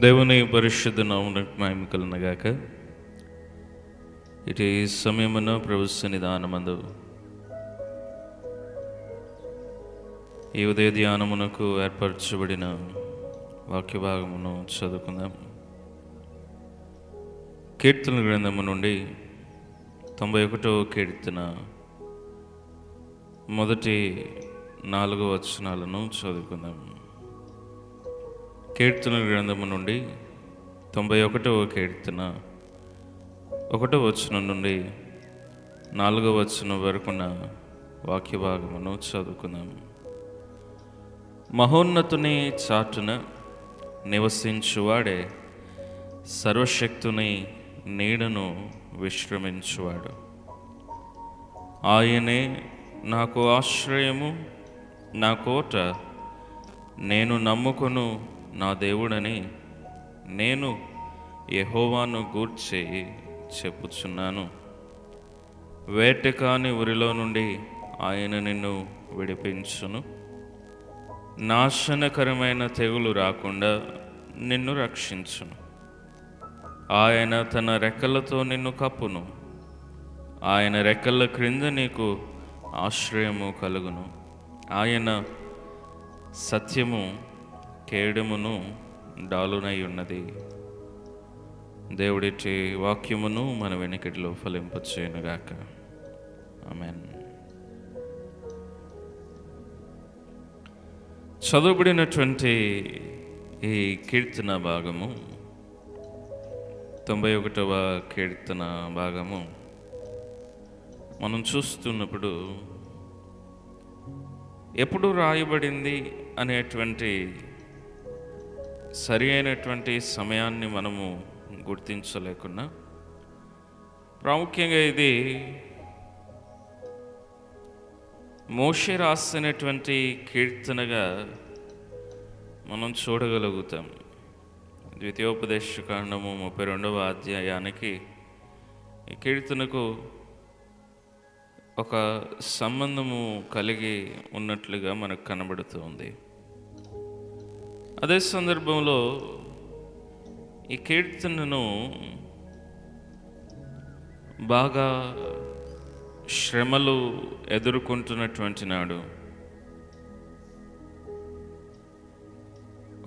దేవుని పరిశుద్ధ నామమునకు మహిమ కలుగునుగాక. ఇటు ఈ సమయమున ప్రభు సన్నిధానమందు ఈ ఉదయ ధ్యానమునకు ఏర్పరచబడిన వాక్య భాగమును చదువుకుందాం. కీర్తన గ్రంథము నుండి 91వ కీర్తన మొదటి 4 వచనాలను చదువుకుందాం. కీర్తన గ్రంథము నుండి 91వ కీర్తన 1వ వచనం నుండి 4వ వచనం వరకున్న వాక్య భాగమును చదువుకుందాం. మహోన్నతుని చాటున నివసించువాడే సర్వశక్తుని నీడను విశ్రమించువాడు. ఆయనే నాకు ఆశ్రయము, నా కోట, నేను నమ్ముకొను నా దేవుడని నేను యెహోవాను గూర్చి చెప్పుచున్నాను. వేటకాని ఉరిలో నుండి ఆయన నిన్ను విడిపించును. నాశనకరమైన తెగులు రాకుండా నిన్ను రక్షించును. ఆయన తన రెక్కలతో నిన్ను కప్పును. ఆయన రెక్కల క్రింద నీకు ఆశ్రయము కలుగును. ఆయన సత్యము కేడమును డాలునై ఉన్నది. దేవుడిటి వాక్యమును మన వెనుకటిలో ఫలింపచేయునుగాక. ఆమేన్. చదువుబడినటువంటి ఈ కీర్తన భాగము 91వ కీర్తన భాగము మనం చూస్తున్నప్పుడు ఎప్పుడు రాయబడింది అనేటువంటి సరి అయినటువంటి సమయాన్ని మనము గుర్తించలేకున్నా, ప్రాముఖ్యంగా ఇది మోషే రాసినటువంటి కీర్తనగా మనం చూడగలుగుతాం. ద్వితీయోపదేశకాండము 32వ అధ్యాయానికి ఈ కీర్తనకు ఒక సంబంధము కలిగి ఉన్నట్లుగా మనకు కనబడుతుంది. అదే సందర్భంలో ఈ కీర్తనను బాగా శ్రమలు ఎదుర్కొంటున్నటువంటి నాడు,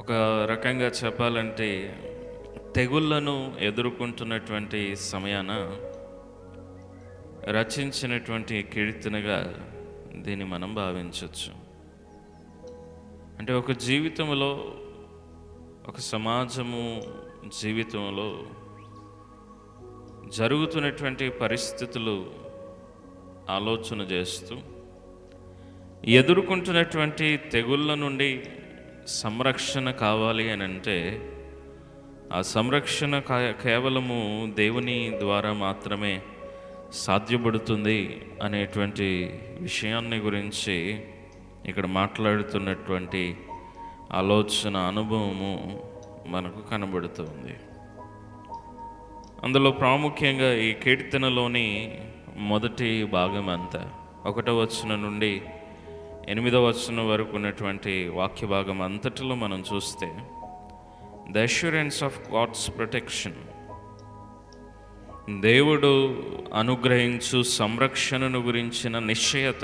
ఒక రకంగా చెప్పాలంటే తెగుళ్లను ఎదుర్కొంటున్నటువంటి సమయాన రచించినటువంటి కీర్తనగా దీన్ని మనం భావించవచ్చు. అంటే ఒక జీవితంలో, ఒక సమాజము జీవితంలో జరుగుతున్నటువంటి పరిస్థితులు ఆలోచన చేస్తూ ఎదుర్కొంటున్నటువంటి తెగుళ్ళ నుండి సంరక్షణ కావాలి అని అంటే ఆ సంరక్షణ కేవలము దేవుని ద్వారా మాత్రమే సాధ్యపడుతుంది అనేటువంటి విషయాన్ని గురించి ఇక్కడ మాట్లాడుతున్నటువంటి ఆలోచన, అనుభవము మనకు కనబడుతుంది. అందులో ప్రాముఖ్యంగా ఈ కీర్తనలోని మొదటి భాగం అంతా 1వ వచనం నుండి 8వ వచనం వరకు ఉన్నటువంటి వాక్య భాగం అంతటిలో మనం చూస్తే the assurance of God's protection, దేవుడు అనుగ్రహించు సంరక్షణను గురించిన నిశ్చయత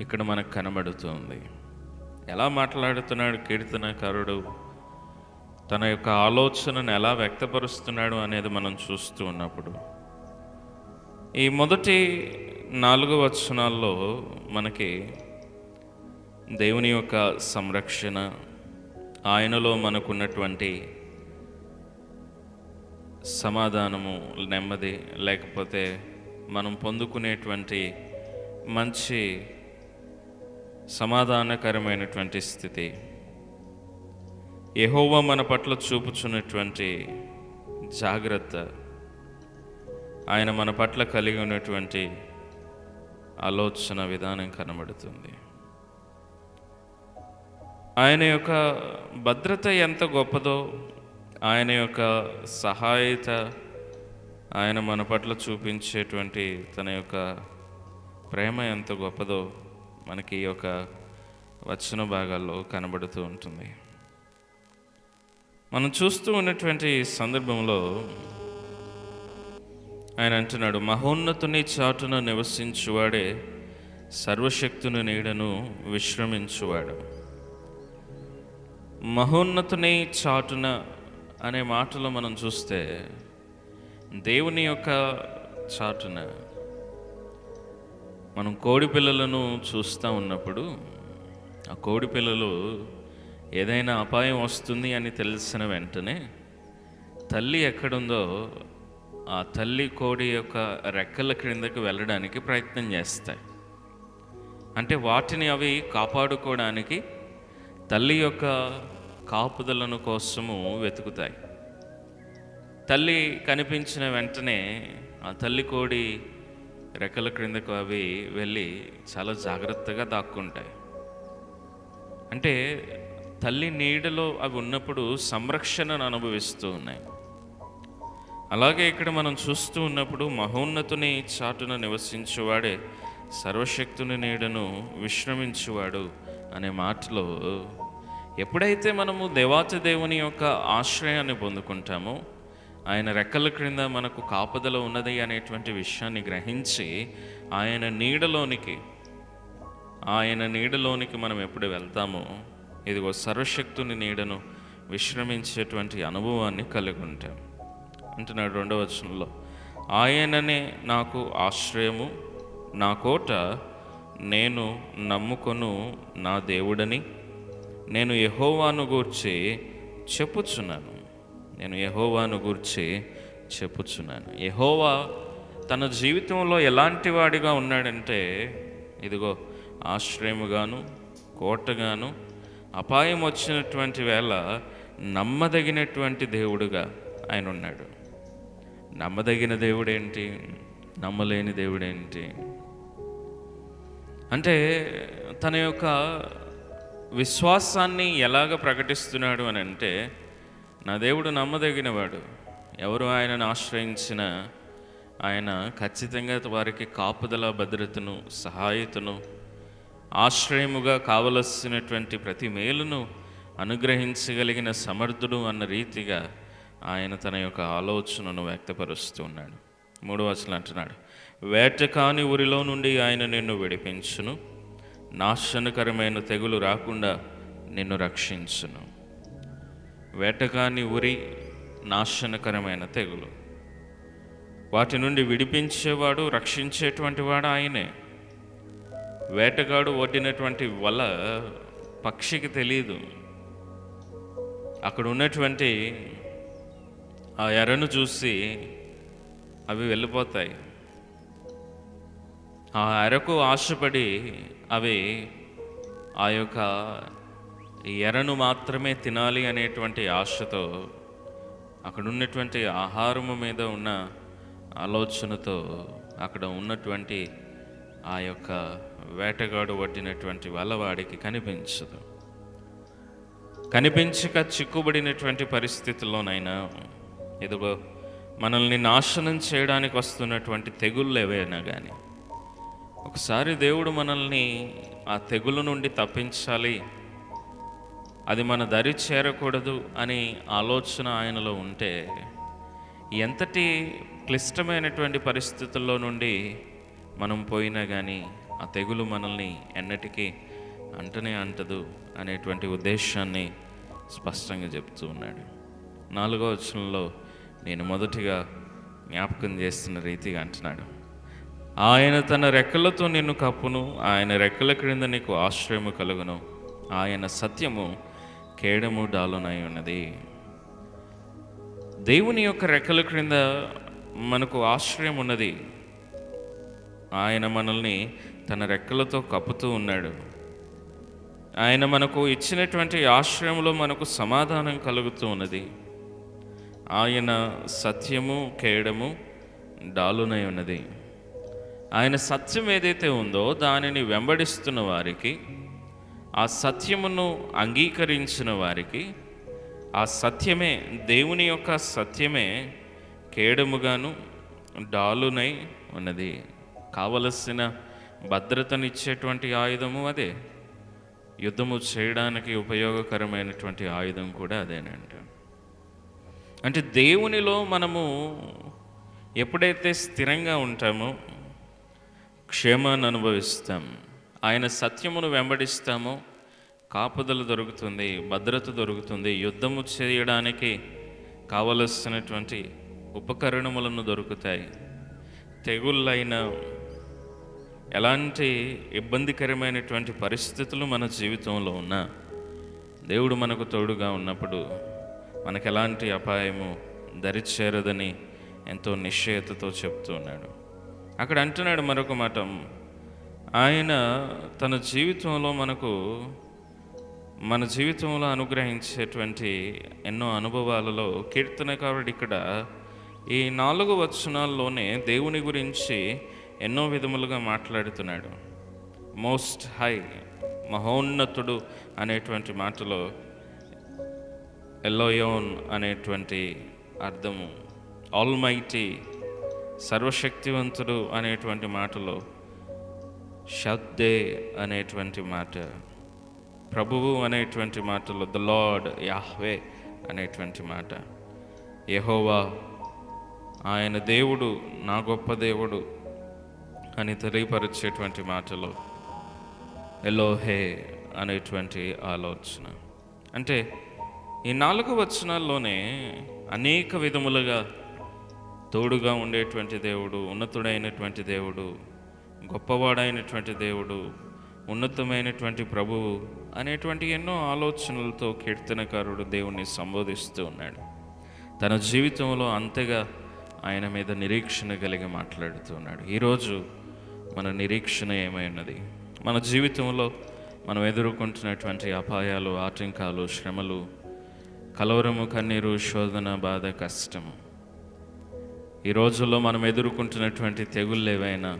ఇక్కడ మనకు కనబడుతుంది. ఎలా మాట్లాడుతున్నాడు కీర్తనకారుడు, తన యొక్క ఆలోచనను ఎలా వ్యక్తపరుస్తున్నాడు అనేది మనం చూస్తూ ఉన్నప్పుడు ఈ మొదటి 4 వచనాల్లో మనకి దేవుని యొక్క సంరక్షణ, ఆయనలో మనకున్నటువంటి సమాధానము, నెమ్మది, లేకపోతే మనం పొందుకునేటువంటి మంచి సమాధానకరమైనటువంటి స్థితి, యెహోవా మన పట్ల చూపుచున్నటువంటి జాగ్రత్త, ఆయన మన పట్ల కలిగి ఉన్నటువంటి ఆలోచన విధానం కనబడుతుంది. ఆయన యొక్క భద్రత ఎంత గొప్పదో, ఆయన యొక్క సహాయత, ఆయన మన పట్ల చూపించేటువంటి తన యొక్క ప్రేమ ఎంత గొప్పదో మనకి ఈ యొక్క వచన భాగాల్లో కనబడుతూ ఉంటుంది. మనం చూస్తూ ఉన్నటువంటి సందర్భంలో ఆయన అంటున్నాడు, మహోన్నతుని చాటున నివసించువాడే సర్వశక్తుని నీడను విశ్రమించువాడు. మహోన్నతుని చాటున అనే మాటలో మనం చూస్తే దేవుని యొక్క చాటున మనం కోడి పిల్లలను చూస్తూ ఉన్నప్పుడు ఆ కోడి పిల్లలు ఏదైనా అపాయం వస్తుంది అని తెలిసిన వెంటనే తల్లి ఎక్కడుందో ఆ తల్లి కోడి యొక్క రెక్కల క్రిందకి వెళ్ళడానికి ప్రయత్నం చేస్తాయి. అంటే వాటిని అవి కాపాడుకోవడానికి తల్లి యొక్క కాపుదలను కోసము వెతుకుతాయి. తల్లి కనిపించిన వెంటనే ఆ తల్లి కోడి రెక్కల క్రిందకు అవి వెళ్ళి చాలా జాగ్రత్తగా దాక్కుంటాయి. అంటే తల్లి నీడలో అవి ఉన్నప్పుడు సంరక్షణను అనుభవిస్తూ ఉన్నాయి. అలాగే ఇక్కడ మనం చూస్తూ ఉన్నప్పుడు మహోన్నతుని చాటున నివసించువాడే సర్వశక్తుని నీడను విశ్రమించువాడు అనే మాటలో ఎప్పుడైతే మనము దేవాతి దేవుని యొక్క ఆశ్రయాన్ని పొందుకుంటామో, ఆయన రెక్కల క్రింద మనకు కాపుదల ఉన్నది అనేటువంటి విషయాన్ని గ్రహించి ఆయన నీడలోనికి మనం ఎప్పుడు వెళ్తామో, ఇదిగో సర్వశక్తుని నీడను విశ్రమించేటువంటి అనుభవాన్ని కలిగి ఉంటాం అంటున్నాడు 2వ వచనంలో. ఆయననే నాకు ఆశ్రయము, నా కోట, నేను నమ్ముకొను నా దేవుడని నేను యెహోవాను గూర్చి చెప్పుచున్నాను. యెహోవా తన జీవితంలో ఎలాంటి వాడిగా ఉన్నాడంటే, ఇదిగో ఆశ్రయముగాను కోటగాను అపాయం వచ్చినటువంటి వేళ నమ్మదగినటువంటి దేవుడుగా ఆయన ఉన్నాడు. నమ్మదగిన దేవుడేంటి, నమ్మలేని దేవుడేంటి అంటే తన యొక్క విశ్వాసాన్ని ఎలాగ ప్రకటిస్తున్నాడు అని అంటే, నా దేవుడు నమ్మదగినవాడు, ఎవరు ఆయనను ఆశ్రయించినా ఆయన ఖచ్చితంగా వారికి కాపుదల, భద్రతను, సహాయతను, ఆశ్రయముగా కావలసినటువంటి ప్రతి మేలును అనుగ్రహించగలిగిన సమర్థుడు అన్న రీతిగా ఆయన తన యొక్క ఆలోచనను వ్యక్తపరుస్తూ ఉన్నాడు. 3వ వచనం అంటున్నాడు, వేటకాని ఊరిలో నుండి ఆయన నిన్ను విడిపించును, నాశనకరమైన తెగులు రాకుండా నిన్ను రక్షించును. వేటకాని ఉరి, నాశనకరమైన తెగులు, వాటి నుండి విడిపించేవాడు, రక్షించేటువంటి వాడు ఆయనే. వేటగాడు ఒడ్డినటువంటి వల పక్షికి తెలియదు. అక్కడ ఉన్నటువంటి ఆ ఎరను చూసి అవి వెళ్ళిపోతాయి. ఆ ఎరకు ఆశపడి అవి ఆ యొక్క ఎరను మాత్రమే తినాలి అనేటువంటి ఆశతో, అక్కడ ఉన్నటువంటి ఆహారము మీద ఉన్న ఆలోచనతో అక్కడ ఉన్నటువంటి ఆ యొక్క వేటగాడు వడ్డినటువంటి వల వాడికి కనిపించదు. కనిపించక చిక్కుబడినటువంటి పరిస్థితుల్లోనైనా, ఇదిగో మనల్ని నాశనం చేయడానికి వస్తున్నటువంటి తెగుళ్ళు ఏవైనా కానీ, ఒకసారి దేవుడు మనల్ని ఆ తెగులు నుండి తప్పించాలి, అది మన దరి చేరకూడదు అని ఆలోచన ఆయనలో ఉంటే, ఎంతటి క్లిష్టమైనటువంటి పరిస్థితుల్లో నుండి మనం పోయినా కానీ ఆ తెగులు మనల్ని ఎన్నటికీ అంటదు అనేటువంటి ఉద్దేశాన్ని స్పష్టంగా చెప్తూ ఉన్నాడు. 4వ వచనంలో నేను మొదటిగా జ్ఞాపకం చేస్తున్న రీతిగా అంటున్నాడు, ఆయన తన రెక్కలతో నిన్ను కప్పును, ఆయన రెక్కల క్రింద నీకు ఆశ్రయము కలుగును, ఆయన సత్యము కేడము డాలునై ఉన్నది. దేవుని యొక్క రెక్కల క్రింద మనకు ఆశ్రయం ఉన్నది. ఆయన మనల్ని తన రెక్కలతో కప్పుతూ ఉన్నాడు. ఆయన మనకు ఇచ్చినటువంటి ఆశ్రయంలో మనకు సమాధానం కలుగుతూ ఉన్నది. ఆయన సత్యము కేడము డాలునై ఉన్నది. ఆయన సత్యం ఏదైతే ఉందో దానిని వెంబడిస్తున్న వారికి, ఆ సత్యమును అంగీకరించిన వారికి, ఆ సత్యమే, దేవుని యొక్క సత్యమే కేడముగాను డాలునై ఉన్నది. కావలసిన భద్రతనిచ్చేటువంటి ఆయుధము అదే, యుద్ధము చేయడానికి ఉపయోగకరమైనటువంటి ఆయుధం కూడా అదేనంట. అంటే దేవునిలో మనము ఎప్పుడైతే స్థిరంగా ఉంటామో క్షేమాన్ని అనుభవిస్తాం, ఆయన సత్యమును వెంబడిస్తామో కాపుదల దొరుకుతుంది, భద్రత దొరుకుతుంది, యుద్ధము చేయడానికి కావలసినటువంటి ఉపకరణములను దొరుకుతాయి. తెగుళ్ళైన ఎలాంటి ఇబ్బందికరమైనటువంటి పరిస్థితులు మన జీవితంలో ఉన్నా దేవుడు మనకు తోడుగా ఉన్నప్పుడు మనకు ఎలాంటి అపాయము దరిచేరదని ఎంతో నిశ్చయతతో చెప్తూ ఉన్నాడు. అక్కడ అంటున్నాడు మరొక మాట, ఆయన తన జీవితంలో మన జీవితంలో అనుగ్రహించేటువంటి ఎన్నో అనుభవాలలో కీర్తనకారుడు ఇక్కడ ఈ 4 వచనాల్లోనే దేవుని గురించి ఎన్నో విధములుగా మాట్లాడుతున్నాడు. మోస్ట్ హై, మహోన్నతుడు అనేటువంటి మాటలో ఎలోయోన్ అనేటువంటి అర్థము, ఆల్మైటీ సర్వశక్తివంతుడు అనేటువంటి మాటలో షద్దే అనేటువంటి మాట, ప్రభువు అనేటువంటి మాటలో ద లార్డ్ యాహ్వే అనేటువంటి మాట, యెహోవా ఆయన దేవుడు, నా గొప్ప దేవుడు అని తెలియపరిచేటువంటి మాటలో ఎలోహే అనేటువంటి ఆలోచన. అంటే ఈ 4 వచనాల్లోనే అనేక విధములుగా తోడుగా ఉండేటువంటి దేవుడు, ఉన్నతుడైనటువంటి దేవుడు, గొప్పవాడైనటువంటి దేవుడు, ఉన్నతమైనటువంటి ప్రభువు అనేటువంటి ఎన్నో ఆలోచనలతో కీర్తనకారుడు దేవుణ్ణి సంబోధిస్తూ ఉన్నాడు. తన జీవితంలో అంతగా ఆయన మీద నిరీక్షణ కలిగి మాట్లాడుతూ ఉన్నాడు. ఈరోజు మన నిరీక్షణ ఏమైనది? మన జీవితంలో మనం ఎదుర్కొంటున్నటువంటి అపాయాలు, ఆటంకాలు, శ్రమలు, కలవరము, కన్నీరు, శోధన, బాధ, కష్టము, ఈ రోజుల్లో మనం ఎదుర్కొంటున్నటువంటి తెగుళ్ళు ఏవైనా,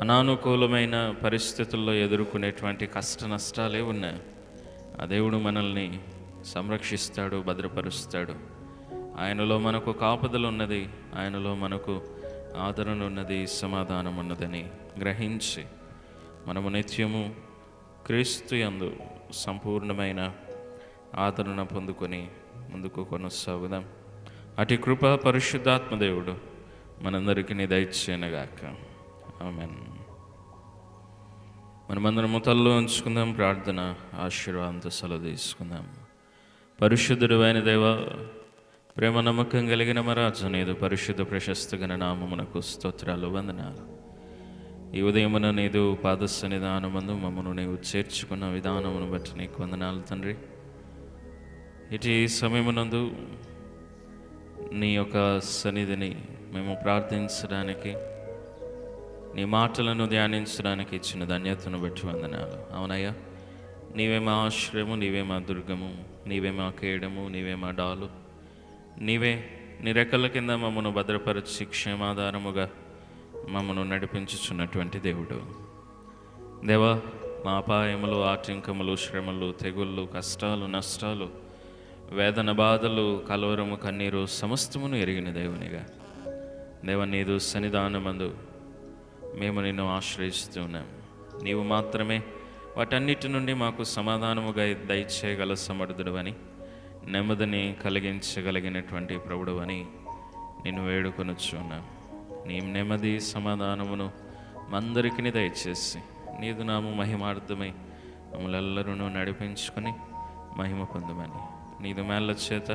అనానుకూలమైన పరిస్థితుల్లో ఎదుర్కొనేటువంటి కష్ట నష్టాలే ఉన్నాయి, ఆ దేవుడు మనల్ని సంరక్షిస్తాడు, భద్రపరుస్తాడు. ఆయనలో మనకు కాపుదల ఉన్నది, ఆయనలో మనకు ఆదరణ ఉన్నది, సమాధానం ఉన్నదని గ్రహించి మనము నిత్యము క్రీస్తు యందు సంపూర్ణమైన ఆదరణ పొందుకొని ముందుకు కొనసాగుదాం. అటు కృప పరిశుద్ధాత్మ దేవుడు మనందరికీ దయచేయనుగాక. ఆమేన్. మనమందరము తలలో ఉంచుకుందాం, ప్రార్థన ఆశీర్వాదంతో సెలవు తీసుకుందాం. పరిశుద్ధుడు అయిన దేవ, ప్రేమ నమ్మకం కలిగిన మా రాజు, నీదు పరిశుద్ధ ప్రశస్తగన నామమునకు స్తోత్రాలు, వందనాలు. ఈ ఉదయమున నీదు పాద సన్నిధానమందు మమ్మను నీవు చేర్చుకున్న విధానమును బట్టి నీకు వందనాలు తండ్రి. ఇటు సమయమునందు నీ యొక్క సన్నిధిని మేము ప్రార్థించడానికి, నీ మాటలను ధ్యానించడానికి ఇచ్చిన ధన్యతను బట్టి వందనాలు. అవునయ్యా, నీవే మా ఆశ్రయము, నీవే మా దుర్గము, నీవే మా కేడము, నీవే మా డాలు, నీవే నీ రెక్కల కింద మమ్మను భద్రపరిచి క్షేమాధారముగా మమ్మను నడిపించుచున్నటువంటి దేవుడు. దేవా, మా అపాయములు, ఆటంకములు, శ్రమలు, తెగుళ్ళు, కష్టాలు, నష్టాలు, వేదన, బాధలు, కలవరము, కన్నీరు సమస్తమును ఎరిగిన దేవునిగా దేవ, నీదు సన్నిధానమందు మేము నిన్ను ఆశ్రయిస్తూ ఉన్నాం. నీవు మాత్రమే వాటన్నిటి నుండి మాకు సమాధానముగా దయచేయగల సమర్థుడవని, నెమ్మదిని కలిగించగలిగినటువంటి ప్రభుడవని నిన్ను వేడుకొనుచున్నాం. నీ నెమ్మది సమాధానమును మందరికీ దయచేసి నీదు నాము మహిమార్థమై మమ్మల్ని ఎల్లరూ నడిపించుకొని మహిమ పొందమని, నీదు మేళ్ళ చేత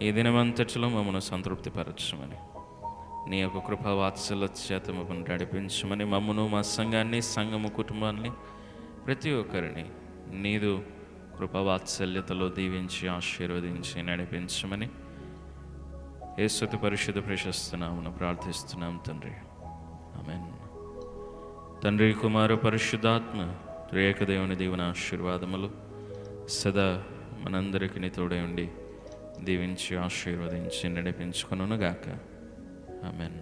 ఈ దినమంతటిలో మమ్మల్ని సంతృప్తిపరచమని, నీ యొక్క కృపా వాత్సల్య చేత మమ్మల్ని నడిపించమని, మమ్మను, మా సంఘాన్ని, సంఘము, కుటుంబాన్ని, ప్రతి ఒక్కరిని నీదు కృపా వాత్సల్యతలో దీవించి ఆశీర్వదించి నడిపించమని యేసు పరిశుద్ధ ప్రశస్త నామమున ప్రార్థిస్తున్నాం తండ్రి. ఆమేన్. తండ్రి, కుమార, పరిశుద్ధాత్మ త్రియేక దేవుని దీవెన ఆశీర్వాదములు సదా మనందరికీ తోడై ఉండి దీవించి ఆశీర్వదించి నడిపించుకొనుగాక. ఆమేన్.